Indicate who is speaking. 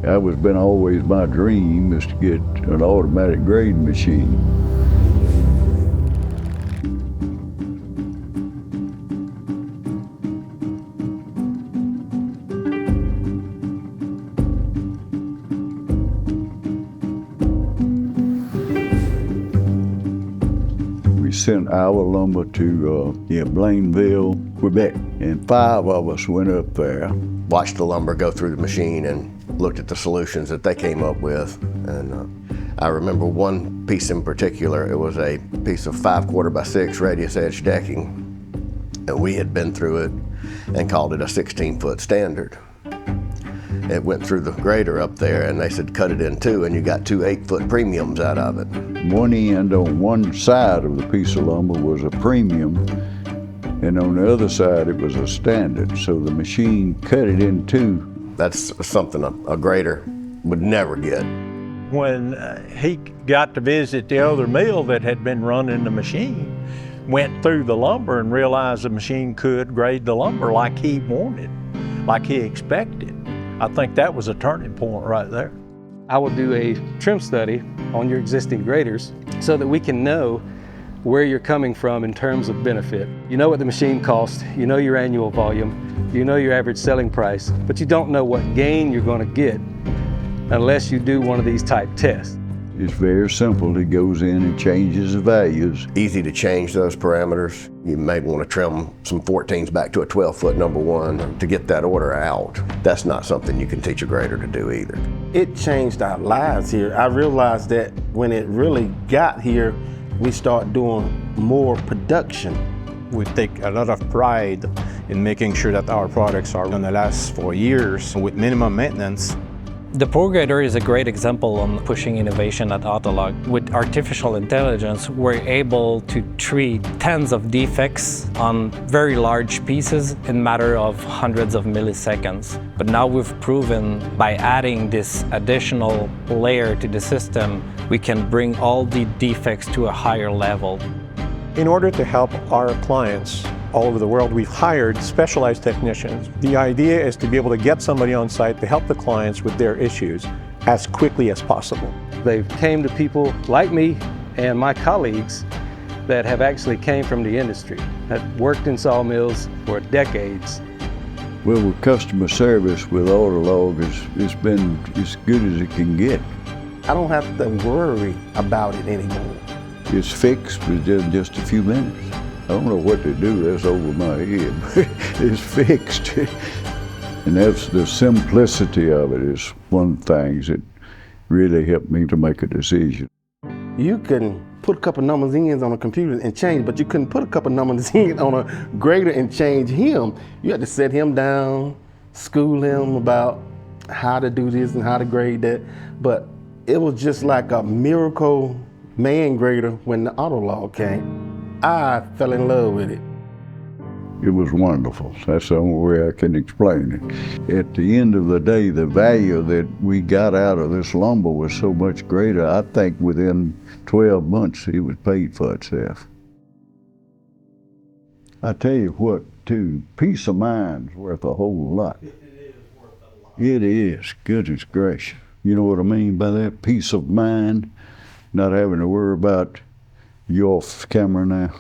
Speaker 1: That was been always my dream, is to get an automatic grading machine. We sent our lumber to Blainville, Quebec, and 5 of us went up there.
Speaker 2: Watched the lumber go through the machine and looked at the solutions that they came up with. And I remember one piece in particular. It was a piece of 5/4 by 6 radius edge decking. And we had been through it and called it a 16-foot standard. It went through the grader up there and they said cut it in 2 and you got 2 8-foot premiums out of it.
Speaker 1: One end on one side of the piece of lumber was a premium, and on the other side it was a standard. So the machine cut it in 2.
Speaker 2: That's something a grader would never get.
Speaker 3: When he got to visit the other mill that had been running the machine, went through the lumber and realized the machine could grade the lumber like he wanted, like he expected. I think that was a turning point right there.
Speaker 4: I will do a trim study on your existing graders so that we can know where you're coming from in terms of benefit. You know what the machine costs, you know your annual volume, you know your average selling price, but you don't know what gain you're going to get unless you do one of these type tests.
Speaker 1: It's very simple. It goes in and changes the values.
Speaker 2: Easy to change those parameters. You may want to trim some 14s back to a 12-foot number 1 to get that order out. That's not something you can teach a grader to do either.
Speaker 5: It changed our lives here. I realized that when it really got here, we start doing more production.
Speaker 6: We take a lot of pride in making sure that our products are going to last for years with minimum maintenance.
Speaker 7: The ProGrader is a great example on pushing innovation at Autolog. With artificial intelligence, we're able to treat tens of defects on very large pieces in a matter of hundreds of milliseconds. But now we've proven by adding this additional layer to the system, we can bring all the defects to a higher level.
Speaker 8: In order to help our clients all over the world, we've hired specialized technicians. The idea is to be able to get somebody on site to help the clients with their issues as quickly as possible.
Speaker 4: They've came to people like me and my colleagues that have actually came from the industry, that worked in sawmills for decades.
Speaker 1: Well, with customer service with Autolog, it's been as good as it can get.
Speaker 5: I don't have to worry about it anymore.
Speaker 1: It's fixed within just a few minutes. I don't know what to do, that's over my head, but it's fixed. And that's the simplicity of it is one of the things that really helped me to make a decision.
Speaker 5: You can put a couple numbers in on a computer and change, but you couldn't put a couple numbers in on a grader and change him. You had to set him down, school him about how to do this and how to grade that. But it was just like a miracle man grader when the Autolog came. I fell in love with it.
Speaker 1: It was wonderful. That's the only way I can explain it. At the end of the day, the value that we got out of this lumber was so much greater. I think within 12 months, it was paid for itself. I tell you what, too, peace of mind's worth a whole lot. It is worth a lot. It is, goodness gracious. You know what I mean by that? Peace of mind, not having to worry about you off camera now.